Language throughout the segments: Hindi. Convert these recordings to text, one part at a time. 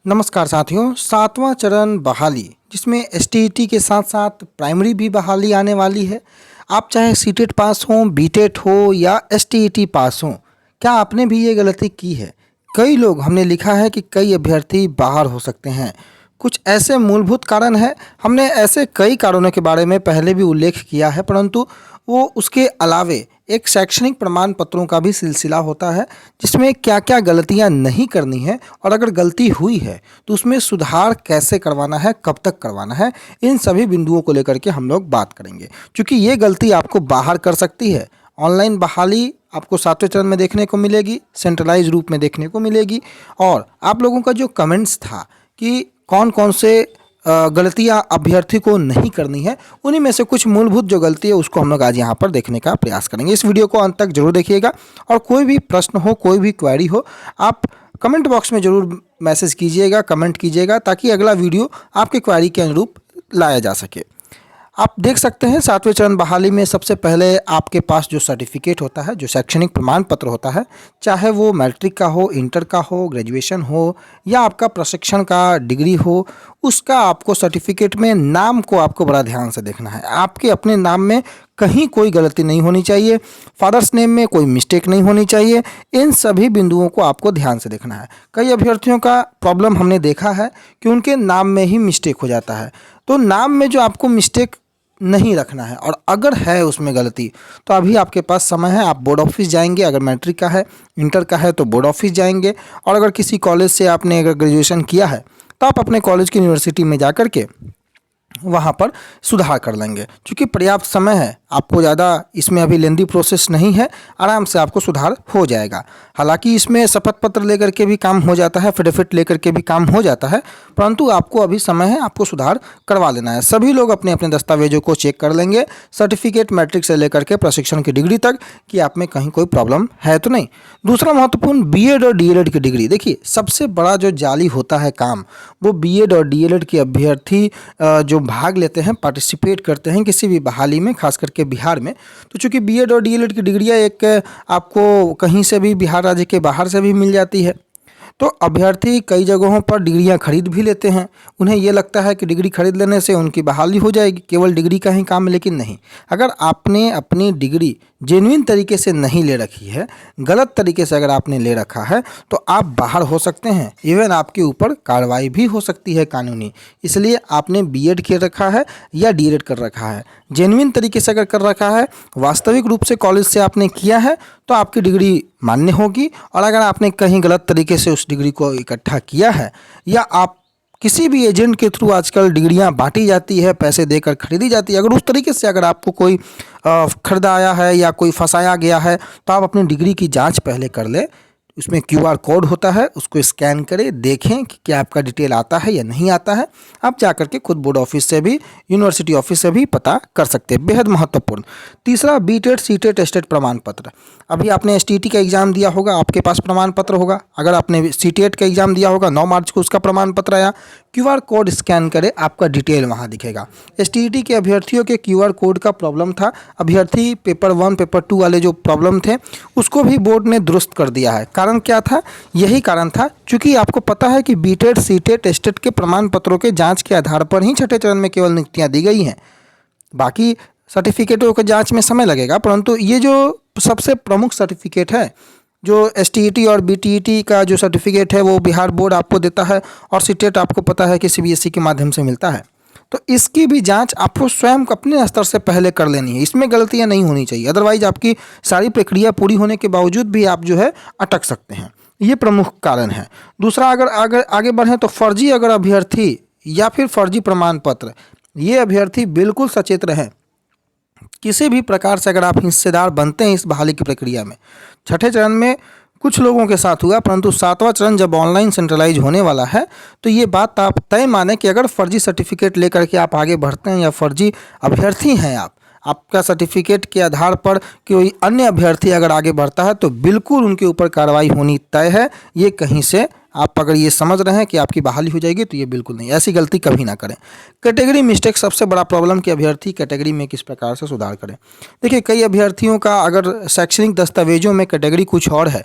नमस्कार साथियों, सातवां चरण बहाली जिसमें एसटीईटी के साथ साथ प्राइमरी भी बहाली आने वाली है। आप चाहे सीटेट पास हों, बीटेट हो या एसटीईटी पास हों, क्या आपने भी ये गलती की है? कई लोग हमने लिखा है कि कई अभ्यर्थी बाहर हो सकते हैं। कुछ ऐसे मूलभूत कारण हैं, हमने ऐसे कई कारणों के बारे में पहले भी उल्लेख किया है, परंतु वो उसके अलावे एक शैक्षणिक प्रमाण पत्रों का भी सिलसिला होता है जिसमें क्या क्या गलतियां नहीं करनी है और अगर गलती हुई है तो उसमें सुधार कैसे करवाना है, कब तक करवाना है, इन सभी बिंदुओं को लेकर के हम लोग बात करेंगे। क्योंकि ये गलती आपको बाहर कर सकती है। ऑनलाइन बहाली आपको सातवें चरण में देखने को मिलेगी, सेंट्रलाइज रूप में देखने को मिलेगी। और आप लोगों का जो कमेंट्स था कि कौन कौन से गलतियां अभ्यर्थी को नहीं करनी है, उन्हीं में से कुछ मूलभूत जो गलती है उसको हम लोग आज यहाँ पर देखने का प्रयास करेंगे। इस वीडियो को अंत तक जरूर देखिएगा और कोई भी प्रश्न हो, कोई भी क्वेरी हो, आप कमेंट बॉक्स में ज़रूर मैसेज कीजिएगा, कमेंट कीजिएगा, ताकि अगला वीडियो आपके क्वेरी के अनुरूप लाया जा सके। आप देख सकते हैं सातवें चरण बहाली में सबसे पहले आपके पास जो सर्टिफिकेट होता है, जो शैक्षणिक प्रमाण पत्र होता है, चाहे वो मैट्रिक का हो, इंटर का हो, ग्रेजुएशन हो या आपका प्रशिक्षण का डिग्री हो, उसका आपको सर्टिफिकेट में नाम को आपको बड़ा ध्यान से देखना है। आपके अपने नाम में कहीं कोई गलती नहीं होनी चाहिए, फादर्स नेम में कोई मिस्टेक नहीं होनी चाहिए। इन सभी बिंदुओं को आपको ध्यान से देखना है। कई अभ्यर्थियों का प्रॉब्लम हमने देखा है कि उनके नाम में ही मिस्टेक हो जाता है। तो नाम में जो आपको मिस्टेक नहीं रखना है, और अगर है उसमें गलती तो अभी आपके पास समय है। आप बोर्ड ऑफिस जाएंगे, अगर मैट्रिक का है, इंटर का है तो बोर्ड ऑफिस जाएंगे, और अगर किसी कॉलेज से आपने अगर ग्रेजुएशन किया है तो आप अपने कॉलेज की यूनिवर्सिटी में जा कर के वहाँ पर सुधार कर लेंगे। क्योंकि पर्याप्त समय है, आपको ज़्यादा इसमें अभी लेंदी प्रोसेस नहीं है, आराम से आपको सुधार हो जाएगा। हालांकि इसमें शपथ पत्र लेकर के भी काम हो जाता है, एफिडेविट लेकर के भी काम हो जाता है, परंतु आपको अभी समय है, आपको सुधार करवा लेना है। सभी लोग अपने अपने दस्तावेजों को चेक कर लेंगे, सर्टिफिकेट मैट्रिक से लेकर के प्रशिक्षण की डिग्री तक, कि आप में कहीं कोई प्रॉब्लम है तो नहीं। दूसरा महत्वपूर्ण, बीएड और डीएलएड की डिग्री। देखिए, सबसे बड़ा जो जाली होता है काम, वो बीएड और डीएलएड के अभ्यर्थी जो भाग लेते हैं, पार्टिसिपेट करते हैं किसी भी बहाली में, खास करके बिहार में। तो चूंकि बीएड और डीएलएड की डिग्रियां एक आपको कहीं से भी, बिहार राज्य के बाहर से भी मिल जाती है। तो अभ्यर्थी कई जगहों पर डिग्रियां खरीद भी लेते हैं। उन्हें ये लगता है कि डिग्री खरीद लेने से उनकी बहाली हो जाएगी, केवल डिग्री का ही काम है, लेकिन नहीं। अगर आपने अपनी डिग्री जेन्युइन तरीके से नहीं ले रखी है, गलत तरीके से अगर आपने ले रखा है, तो आप बाहर हो सकते हैं। इवन आपके ऊपर कार्रवाई भी हो सकती है कानूनी। इसलिए आपने बीएड कर रखा है या डीएड कर रखा है, जेन्युइन तरीके से अगर कर रखा है, वास्तविक रूप से कॉलेज से आपने किया है, तो आपकी डिग्री मान्य होगी। और अगर आपने कहीं गलत तरीके से उस डिग्री को इकट्ठा किया है, या आप किसी भी एजेंट के थ्रू, आजकल डिग्रियां बांटी जाती है, पैसे देकर खरीदी जाती है, अगर उस तरीके से अगर आपको कोई खरीदाया है या कोई फंसाया गया है, तो आप अपनी डिग्री की जांच पहले कर ले। उसमें क्यूआर कोड होता है, उसको स्कैन करें, देखें कि क्या आपका डिटेल आता है या नहीं आता है। आप जाकर के खुद बोर्ड ऑफिस से भी, यूनिवर्सिटी ऑफिस से भी पता कर सकते हैं। बेहद महत्वपूर्ण। तीसरा, बीटेट सीटेट एस्टेट प्रमाण पत्र। अभी आपने एसटीईटी का एग्जाम दिया होगा, आपके पास प्रमाण पत्र होगा। अगर आपने सीटेट का एग्जाम दिया होगा, 9 मार्च को उसका प्रमाण पत्र आया, क्यूआर कोड स्कैन करें, आपका डिटेल वहाँ दिखेगा। एसटीईटी के अभ्यर्थियों के क्यूआर कोड का प्रॉब्लम था। अभ्यर्थी पेपर 1, पेपर 2 वाले जो प्रॉब्लम थे, उसको भी बोर्ड ने दुरुस्त कर दिया है। कारण क्या था? यही कारण था, क्योंकि आपको पता है कि बीटेट सीटेट एस्टेट के प्रमाण पत्रों के जांच के आधार पर ही छठे चरण में केवल नियुक्तियां दी गई हैं। बाकी सर्टिफिकेटों के जांच में समय लगेगा, परंतु ये जो सबसे प्रमुख सर्टिफिकेट है, जो एसटीईटी और बीटीईटी का जो सर्टिफिकेट है, वो बिहार बोर्ड आपको देता है, और सीटेट आपको पता है कि सीबीएसई के माध्यम से मिलता है। तो इसकी भी जांच आपको स्वयं अपने स्तर से पहले कर लेनी है। इसमें गलतियां नहीं होनी चाहिए, अदरवाइज आपकी सारी प्रक्रिया पूरी होने के बावजूद भी आप जो है अटक सकते हैं। ये प्रमुख कारण है। दूसरा, अगर आगे बढ़ें तो फर्जी अगर अभ्यर्थी या फिर फर्जी प्रमाण पत्र, ये अभ्यर्थी बिल्कुल सचेत रहें। किसी भी प्रकार से अगर आप हिस्सेदार बनते हैं इस बहाली की प्रक्रिया में, छठे चरण में कुछ लोगों के साथ हुआ, परंतु सातवां चरण जब ऑनलाइन सेंट्रलाइज होने वाला है, तो ये बात आप तय माने कि अगर फर्जी सर्टिफिकेट लेकर के आप आगे बढ़ते हैं या फर्जी अभ्यर्थी हैं आप, आपका सर्टिफिकेट के आधार पर कोई अन्य अभ्यर्थी अगर आगे बढ़ता है, तो बिल्कुल उनके ऊपर कार्रवाई होनी तय है। ये कहीं से आप अगर ये समझ रहे हैं कि आपकी बहाली हो जाएगी, तो ये बिल्कुल नहीं, ऐसी गलती कभी ना करें। कैटेगरी मिस्टेक सबसे बड़ा प्रॉब्लम कि अभ्यर्थी कैटेगरी में किस प्रकार से सुधार करें। देखिए, कई अभ्यर्थियों का अगर शैक्षणिक दस्तावेजों में कैटेगरी कुछ और है,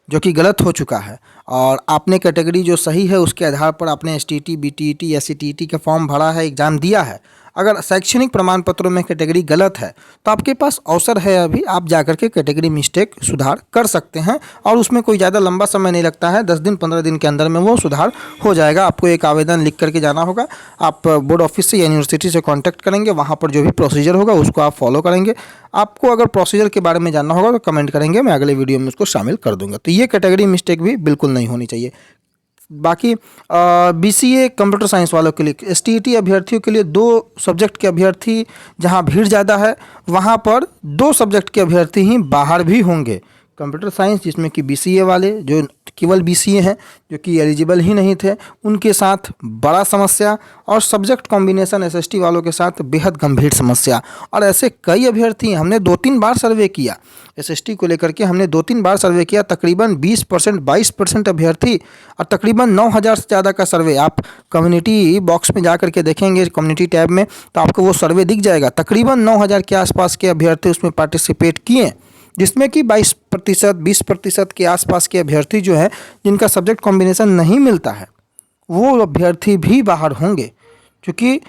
जो कि गलत हो चुका है, और आपने कैटेगरी जो सही है उसके आधार पर आपने एसटीईटी, बीटीईटी या सीटीईटी का फॉर्म भरा है, एग्ज़ाम दिया है, अगर शैक्षणिक प्रमाण पत्रों में कैटेगरी गलत है तो आपके पास अवसर है, अभी आप जाकर के कैटेगरी मिस्टेक सुधार कर सकते हैं, और उसमें कोई ज़्यादा लंबा समय नहीं लगता है, 10 दिन 15 दिन के अंदर में वो सुधार हो जाएगा। आपको एक आवेदन लिख करके जाना होगा, आप बोर्ड ऑफिस से या यूनिवर्सिटी से कॉन्टैक्ट करेंगे, वहाँ पर जो भी प्रोसीजर होगा उसको आप फॉलो करेंगे। आपको अगर प्रोसीजर के बारे में जानना होगा तो कमेंट करेंगे, मैं अगले वीडियो में उसको शामिल कर दूंगा। तो ये कैटेगरी मिस्टेक भी बिल्कुल नहीं होनी चाहिए। बाकी बीसीए कंप्यूटर साइंस वालों के लिए, एसटीईटी अभ्यर्थियों के लिए 2 सब्जेक्ट के अभ्यर्थी, जहां भीड़ ज़्यादा है वहां पर 2 सब्जेक्ट के अभ्यर्थी ही बाहर भी होंगे। कंप्यूटर साइंस जिसमें कि बीसीए वाले जो केवल बीसीए हैं, जो कि एलिजिबल ही नहीं थे, उनके साथ बड़ा समस्या, और सब्जेक्ट कॉम्बिनेशन एसएसटी वालों के साथ बेहद गंभीर समस्या। और ऐसे कई अभ्यर्थी, हमने 2-3 बार सर्वे किया एसएसटी को लेकर के, हमने 2-3 बार सर्वे किया, तकरीबन 20% 22% अभ्यर्थी, और तकरीबन 9,000 से ज़्यादा का सर्वे। आप कम्युनिटी बॉक्स में जा करके देखेंगे, कम्युनिटी टैब में, तो आपको वो सर्वे दिख जाएगा। तकरीबन 9,000 के आसपास के अभ्यर्थी उसमें पार्टिसिपेट किए, जिसमें कि 22% 20% के आसपास के अभ्यर्थी जो है, जिनका सब्जेक्ट कॉम्बिनेशन नहीं मिलता है, वो अभ्यर्थी भी बाहर होंगे। क्योंकि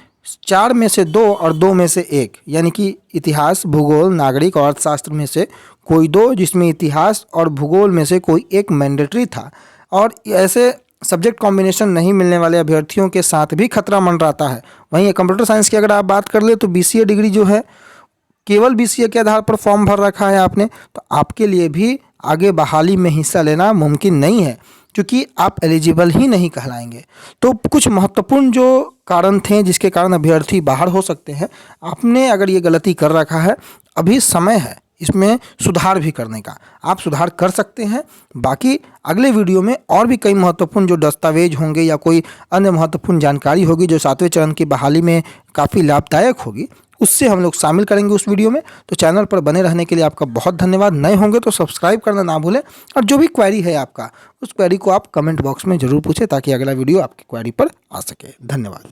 4 में से 2 और 2 में से 1, यानी कि इतिहास, भूगोल, नागरिक और अर्थशास्त्र में से कोई 2, जिसमें इतिहास और भूगोल में से कोई एक मैंडेटरी था। और ऐसे सब्जेक्ट कॉम्बिनेशन नहीं मिलने वाले अभ्यर्थियों के साथ भी खतरा मंडराता है। वहीं कंप्यूटर साइंस की अगर आप बात कर ले तो बीसीए डिग्री जो है, केवल बीसीए के आधार पर फॉर्म भर रखा है आपने, तो आपके लिए भी आगे बहाली में हिस्सा लेना मुमकिन नहीं है, क्योंकि आप एलिजिबल ही नहीं कहलाएंगे। तो कुछ महत्वपूर्ण जो कारण थे जिसके कारण अभ्यर्थी बाहर हो सकते हैं, आपने अगर ये गलती कर रखा है, अभी समय है इसमें सुधार भी करने का, आप सुधार कर सकते हैं। बाकी अगले वीडियो में और भी कई महत्वपूर्ण जो दस्तावेज होंगे या कोई अन्य महत्वपूर्ण जानकारी होगी जो 7वें चरण की बहाली में काफ़ी लाभदायक होगी, उससे हम लोग शामिल करेंगे उस वीडियो में। तो चैनल पर बने रहने के लिए आपका बहुत धन्यवाद। नए होंगे तो सब्सक्राइब करना ना भूलें, और जो भी क्वेरी है आपका, उस क्वेरी को आप कमेंट बॉक्स में ज़रूर पूछें, ताकि अगला वीडियो आपकी क्वेरी पर आ सके। धन्यवाद।